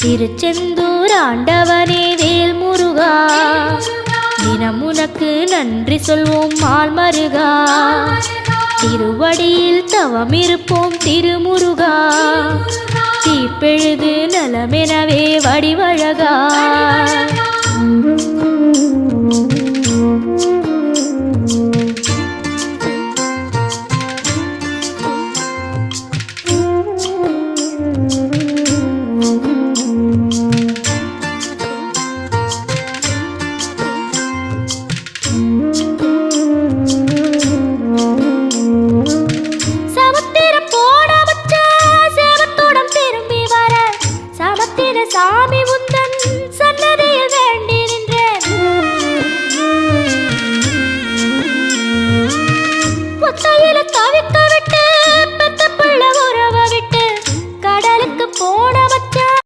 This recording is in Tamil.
திருச்செந்தூர் ஆண்டவனே வேல் முருகா, தினம் உனக்கு நன்றி சொல்வோம் மால் மருகா. திருவடியில் தவம் இருப்போம் திருமுருகா, தீப்பெழுது நலமெனவே வடிவழகா. சாமி உந்தன் சன்னதியில் வேண்டி நின்றேன். ஒத்தையில